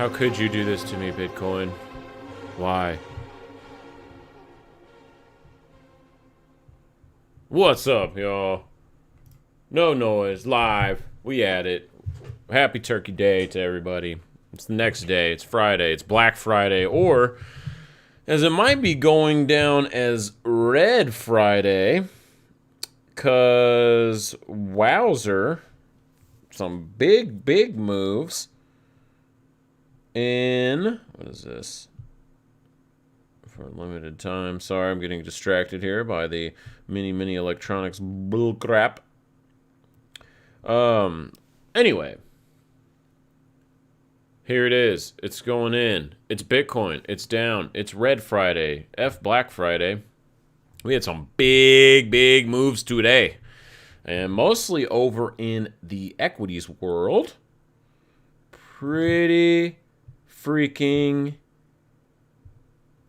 How could you do this to me, Bitcoin? Why? What's up, y'all? No Noise, live. We at it. Happy Turkey Day to everybody. It's the next day. It's Friday. It's Black Friday. Or, as it might be going down as Red Friday, because wowzer, some big moves in, what is this? For a limited time. Sorry, I'm getting distracted here by the mini electronics bullcrap. Anyway. Here it is. It's going in. It's Bitcoin. It's down. It's Red Friday. Black Friday. We had some big moves today. And mostly over in the equities world. Pretty freaking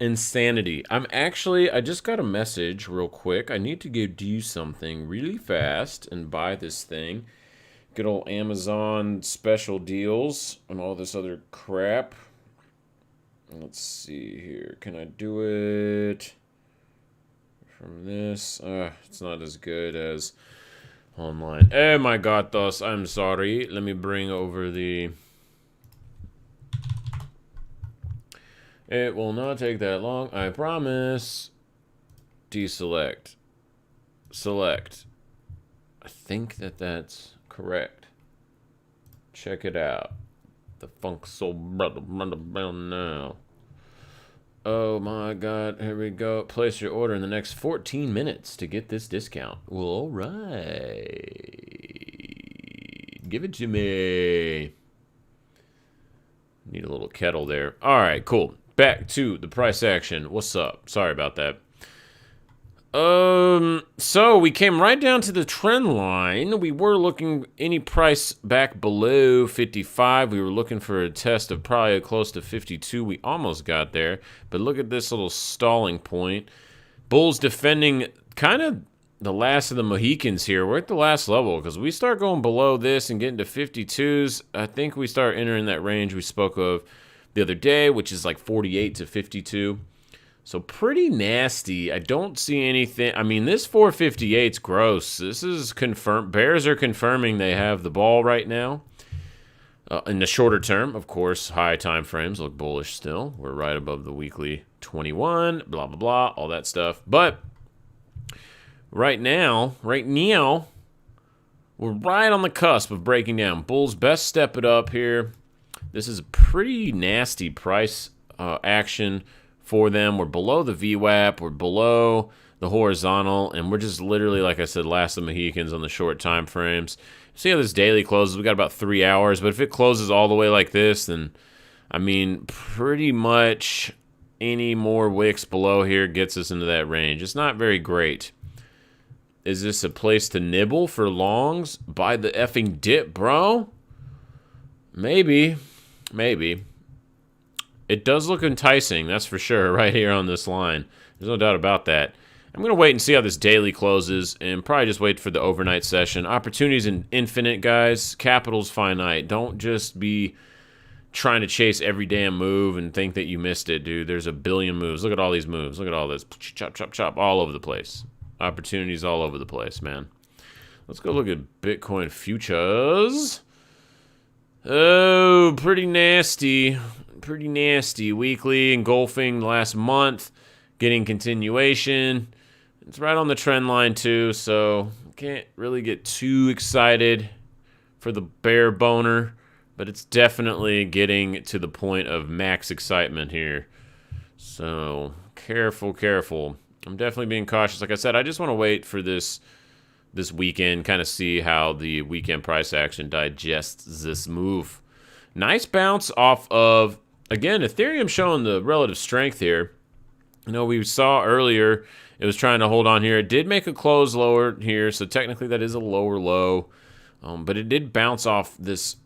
insanity. I just got a message real quick. I need to go do something really fast and buy this thing. Good old Amazon special deals and all this other crap. Let's see here. Can I do it from this? It's not as good as online. Oh my god, thus. I'm sorry. Let me bring over the... It will not take that long, I promise. Deselect. Select. I think that's correct. Check it out. The Funk Soul Brother now. Oh my god, here we go. Place your order in the next 14 minutes to get this discount. Well, alright. Give it to me. Need a little kettle there. Alright, cool. Back to the price action. What's up? Sorry about that. So we came right down to the trend line. We were looking any price back below 55. We were looking for a test of probably close to 52. We almost got there, but look at this little stalling point. Bulls defending kind of the last of the Mohicans here. We're at the last level because we start going below this and getting to 52s. I think we start entering that range we spoke of the other day, which is like 48 to 52. So pretty nasty. I don't see anything. I mean, this 458's gross. This is confirmed. Bears are confirming they have the ball right now. In the shorter term, of course, high time frames look bullish still. We're right above the weekly 21, blah, blah, blah, all that stuff. But right now, we're right on the cusp of breaking down. Bulls best step it up here. This is a pretty nasty price action for them. We're below the VWAP, we're below the horizontal, and we're just literally, like I said, last of the Mohicans on the short time frames. See how this daily closes? We got about 3 hours, but if it closes all the way like this, then, I mean, pretty much any more wicks below here gets us into that range. It's not very great. Is this a place to nibble for longs? Buy the effing dip, bro? Maybe. Maybe. It does look enticing, that's for sure, right here on this line. There's no doubt about that. I'm going to wait and see how this daily closes and probably just wait for the overnight session. Opportunities infinite, guys. Capital's finite. Don't just be trying to chase every damn move and think that you missed it, dude. There's a billion moves. Look at all these moves. Look at all this. Chop, chop, chop. All over the place. Opportunities all over the place, man. Let's go look at Bitcoin futures. Oh, pretty nasty. Pretty nasty. Weekly engulfing the last month, getting continuation. It's right on the trend line too, so can't really get too excited for the bear boner, but it's definitely getting to the point of max excitement here. So careful, careful. I'm definitely being cautious. Like I said, I just want to wait for this weekend, kind of see how the weekend price action digests this move. Nice bounce off of, again, Ethereum showing the relative strength here. You know, we saw earlier it was trying to hold on here. It did make a close lower here, so technically that is a lower low. But it did bounce off this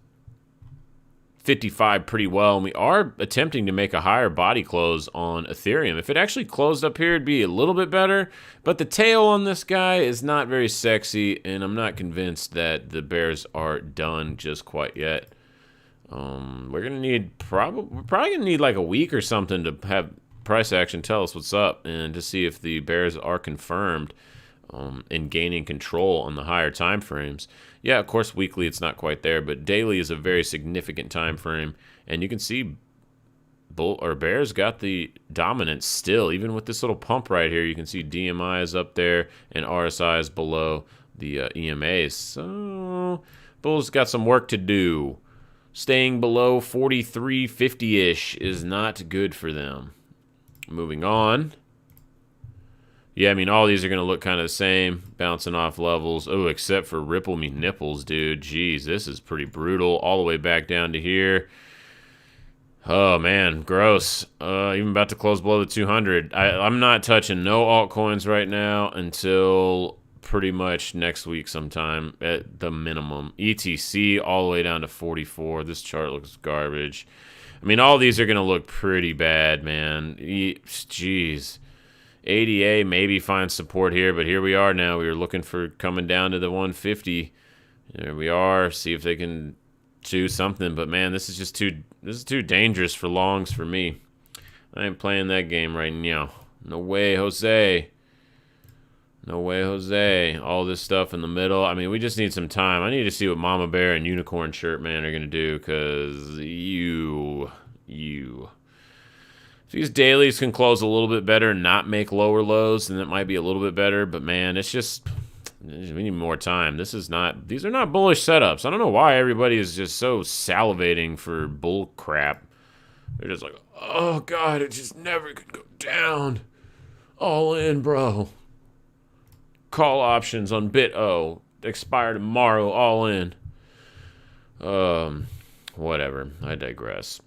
55 pretty well, and we are attempting to make a higher body close on Ethereum. If it actually closed up here, it'd be a little bit better, but the tail on this guy is not very sexy, and I'm not convinced that the bears are done just quite yet. We're gonna need we're probably gonna need like a week or something to have price action tell us what's up and to see if the bears are confirmed in gaining control on the higher time frames. Yeah, of course, weekly it's not quite there, but daily is a very significant time frame, and you can see bears got the dominance still, even with this little pump right here. You can see DMI is up there and RSI is below the EMAs. So bulls got some work to do. Staying below 43.50-ish is not good for them. Moving on. Yeah, I mean, all these are going to look kind of the same, bouncing off levels. Oh, except for Ripple Me Nipples, dude. Jeez, this is pretty brutal. All the way back down to here. Oh, man, gross. Even about to close below the 200. I'm not touching no altcoins right now until pretty much next week sometime at the minimum. ETC all the way down to 44. This chart looks garbage. I mean, all these are going to look pretty bad, man. Jeez. ADA maybe finds support here, but here we are now. We were looking for coming down to the 150. There we are. See if they can do something. But, man, this is too dangerous for longs for me. I ain't playing that game right now. No way, Jose. No way, Jose. All this stuff in the middle. I mean, we just need some time. I need to see what Mama Bear and Unicorn Shirt Man are going to do, because you. If these dailies can close a little bit better and not make lower lows, then it might be a little bit better. But, man, it's just We need more time. These are not bullish setups. I don't know why everybody is just so salivating for bull crap. They're just like, oh God, it just never could go down. All in, bro. Call options on BitO. Expire tomorrow, all in. Whatever. I digress.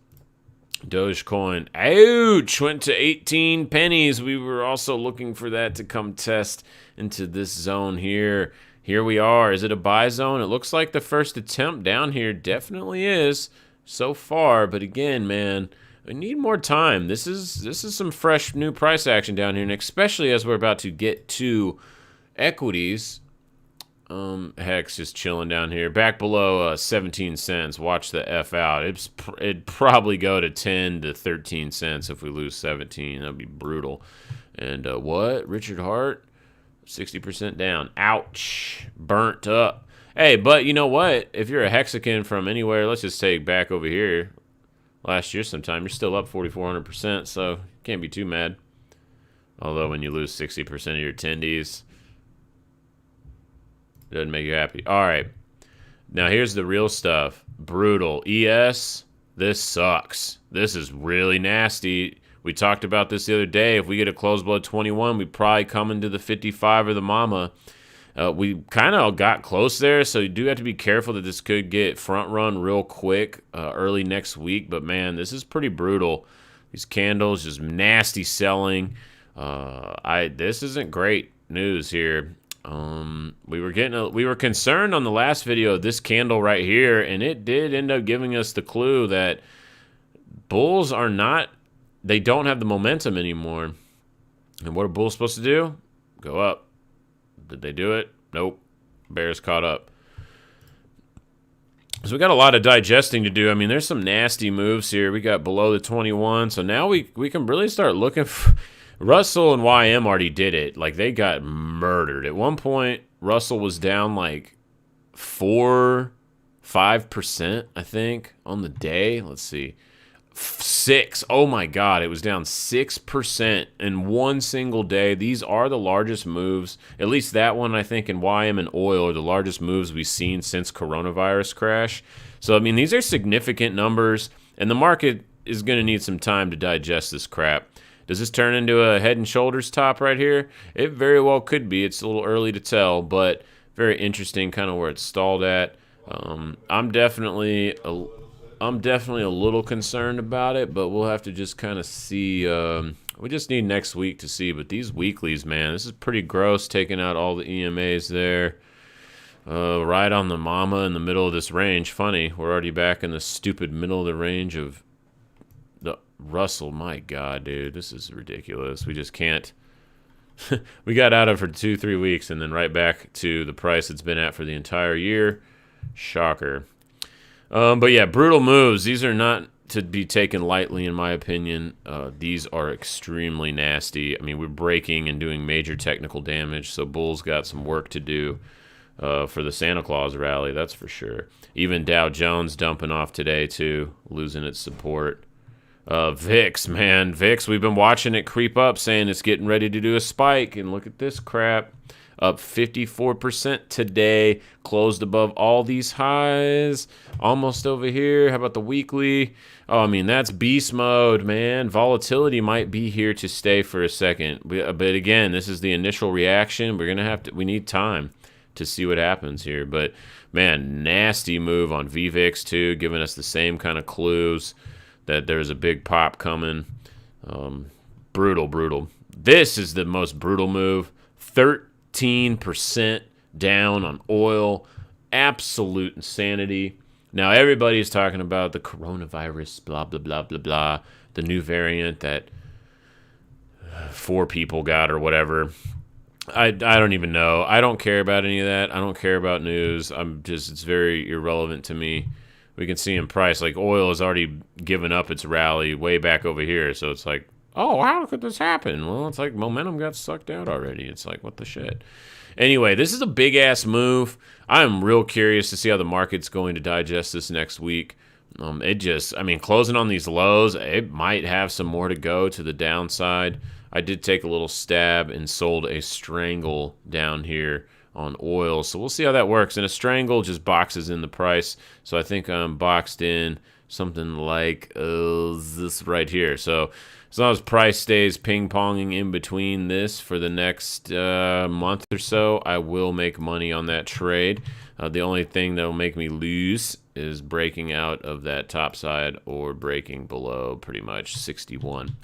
Dogecoin, ouch, went to 18 pennies. We were also looking for that to come test into this zone here. Here we are. Is it a buy zone? It looks like the first attempt down here definitely is so far. But again, man, I need more time. This is some fresh new price action down here, and especially as we're about to get to equities. Hex just chilling down here, back below 17 cents. Watch the F out. It'd probably go to 10 to 13 cents if we lose 17. That'd be brutal. And what? Richard Hart, 60% down. Ouch, burnt up. Hey, but you know what? If you're a hexagon from anywhere, let's just take back over here. Last year sometime, you're still up 4,400%, so can't be too mad. Although when you lose 60% of your attendees, doesn't make you happy. All right. Now, here's the real stuff. Brutal. ES, this sucks. This is really nasty. We talked about this the other day. If we get a close below 21, we probably come into the 55 or the mama. We kind of got close there, so you do have to be careful that this could get front run real quick early next week. But, man, this is pretty brutal. These candles, just nasty selling. This isn't great news here. We were concerned on the last video of this candle right here, and it did end up giving us the clue that bulls they don't have the momentum anymore. And what are bulls supposed to do? Go up. Did they do it? Nope. Bears caught up. So we got a lot of digesting to do. I mean, there's some nasty moves here. We got below the 21, so now we can really start looking for... Russell and YM already did it. Like, they got murdered. At one point, Russell was down like 5%, I think, on the day. Let's see. 6. Oh, my God. It was down 6% in one single day. These are the largest moves. At least that one, I think, in YM and oil are the largest moves we've seen since coronavirus crash. So, I mean, these are significant numbers, and the market is going to need some time to digest this crap. Does this turn into a head and shoulders top right here? It very well could be. It's a little early to tell, but very interesting kind of where it's stalled at. I'm definitely a little concerned about it, but we'll have to just kind of see. We just need next week to see. But these weeklies, man, this is pretty gross, taking out all the EMAs there. Right on the mama in the middle of this range. Funny, we're already back in the stupid middle of the range of the Russell. My God, dude, this is ridiculous. We just can't. We got out of it for 2-3 weeks and then right back to the price it's been at for the entire year. Shocker. But yeah, brutal moves. These are not to be taken lightly, in my opinion. These are extremely nasty. I mean, we're breaking and doing major technical damage, so Bull's got some work to do for the Santa Claus rally, that's for sure. Even Dow Jones dumping off today, too, losing its support. VIX, man. VIX, we've been watching it creep up, saying it's getting ready to do a spike. And look at this crap. Up 54% today. Closed above all these highs. Almost over here. How about the weekly? Oh, I mean, that's beast mode, man. Volatility might be here to stay for a second. But again, this is the initial reaction. We need time to see what happens here. But, man, nasty move on VVIX, too, giving us the same kind of clues that there's a big pop coming. Brutal. This is the most brutal move. 13% down on oil. Absolute insanity. Now, everybody's talking about the coronavirus, blah, blah, blah, blah, blah. The new variant that 4 people got or whatever. I don't even know. I don't care about any of that. I don't care about news. It's very irrelevant to me. We can see in price, like oil has already given up its rally way back over here. So it's like, oh, how could this happen? Well, it's like momentum got sucked out already. It's like, what the shit? Anyway, this is a big-ass move. I'm real curious to see how the market's going to digest this next week. Closing on these lows, it might have some more to go to the downside. I did take a little stab and sold a strangle down here on oil. So we'll see how that works. And a strangle just boxes in the price. So I think I'm boxed in something like this right here. So as long as price stays ping-ponging in between this for the next month or so, I will make money on that trade. The only thing that will make me lose is breaking out of that top side or breaking below pretty much 61.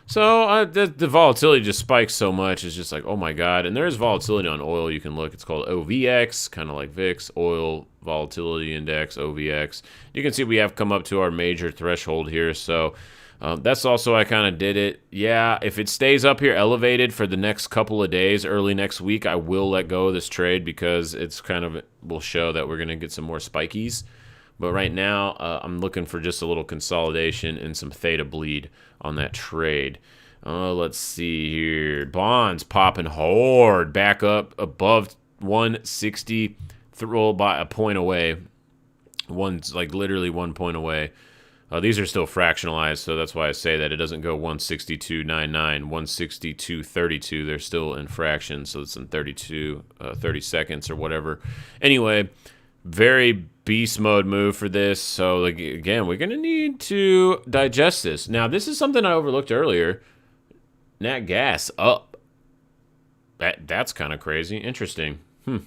So the volatility just spikes so much. It's just like, oh my God. And there is volatility on oil. You can look. It's called OVX, kind of like VIX, Oil Volatility Index, OVX. You can see we have come up to our major threshold here. So that's also I kind of did it. Yeah, if it stays up here elevated for the next couple of days, early next week, I will let go of this trade because it's kind of will show that we're going to get some more spikies. But right now, I'm looking for just a little consolidation and some theta bleed on that trade. Let's see here. Bonds popping hard back up above 160, throw by a point away. One's like literally 1 point away. These are still fractionalized, so that's why I say that it doesn't go 162.99, 162.32. They're still in fractions, so it's in 30 seconds or whatever. Anyway, very beast mode move for this. So like, again, we're going to need to digest this. Now, this is something I overlooked earlier. Nat gas up. That's kind of crazy. Interesting. But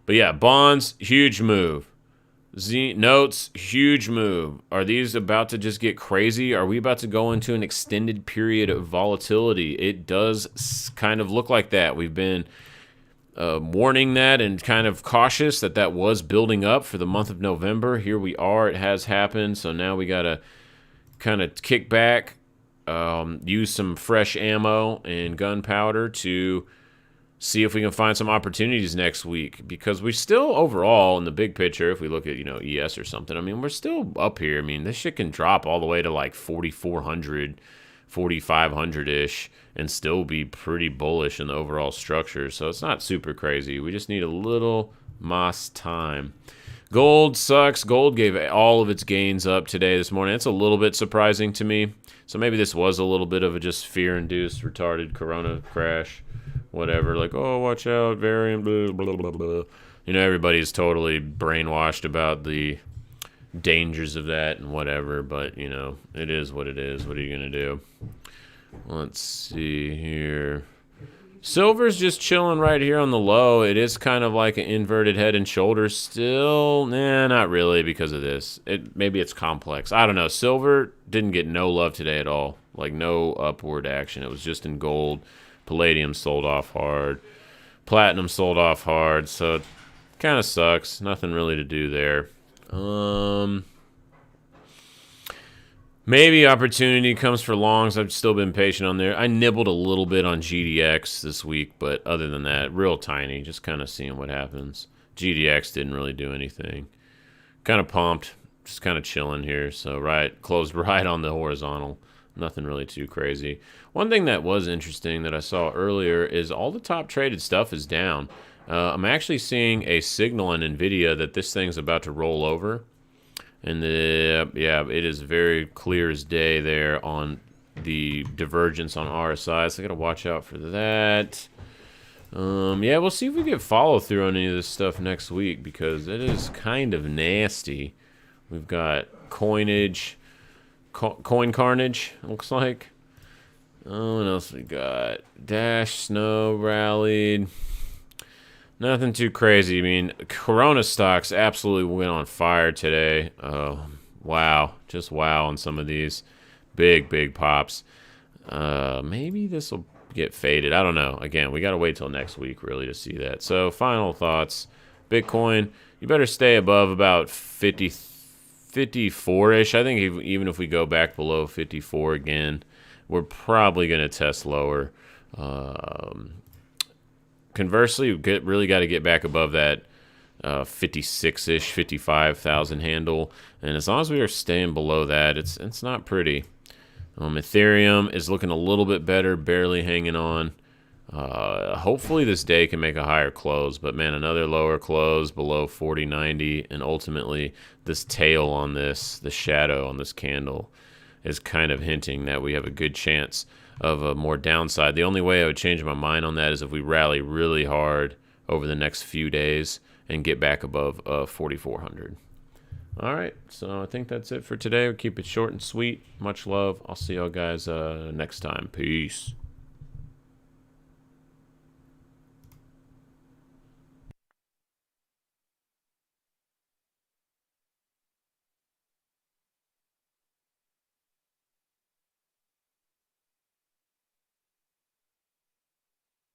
yeah, bonds, huge move. Notes, huge move. Are these about to just get crazy? Are we about to go into an extended period of volatility? It does kind of look like that. We've been warning that and kind of cautious that was building up for the month of November. Here we are. It has happened. So now we got to kind of kick back, use some fresh ammo and gunpowder to see if we can find some opportunities next week, because we still overall in the big picture, if we look at, ES or something, I mean, we're still up here. I mean, this shit can drop all the way to like 4,400, 4,500-ish and still be pretty bullish in the overall structure. So it's not super crazy. We just need a little moss time. Gold sucks. Gold gave all of its gains up today, this morning. It's a little bit surprising to me. So maybe this was a little bit of a just fear-induced, retarded corona crash. Whatever, like, oh, watch out, variant, blah, blah, blah, blah. Everybody's totally brainwashed about the dangers of that and whatever, but, it is what it is. What are you going to do? Let's see here. Silver's just chilling right here on the low. It is kind of like an inverted head and shoulders still. Nah, not really because of this. Maybe it's complex. I don't know. Silver didn't get no love today at all. Like, no upward action. It was just in gold. Palladium sold off hard. Platinum sold off hard, so it kind of sucks. Nothing really to do there. Maybe opportunity comes for longs. I've still been patient on there. I nibbled a little bit on GDX this week, but other than that, real tiny. Just kind of seeing what happens. GDX didn't really do anything. Kind of pumped. Just kind of chilling here. So closed right on the horizontal. Nothing really too crazy. One thing that was interesting that I saw earlier is all the top traded stuff is down. I'm actually seeing a signal on NVIDIA that this thing's about to roll over. And it is very clear as day there on the divergence on RSI. So I got to watch out for that. We'll see if we get follow through on any of this stuff next week, because it is kind of nasty. We've got coinage. Coin carnage, looks like. Oh, what else we got? Dash, snow, rallied. Nothing too crazy. I mean, Corona stocks absolutely went on fire today. Oh, wow. Just wow on some of these. Big pops. Maybe this will get faded. I don't know. Again, we got to wait till next week, really, to see that. So, final thoughts. Bitcoin, you better stay above about 54-ish. I think even if we go back below 54 again, we're probably going to test lower. Conversely, we really got to get back above that 56-ish, 55,000 handle. And as long as we are staying below that, it's not pretty. Ethereum is looking a little bit better, barely hanging on. Hopefully this day can make a higher close, but man, another lower close below 40.90, and ultimately this tail on this, the shadow on this candle, is kind of hinting that we have a good chance of a more downside. The only way I would change my mind on that is if we rally really hard over the next few days and get back above 4,400. All right, so I think that's it for today. We'll keep it short and sweet. Much love. I'll see y'all guys next time. Peace.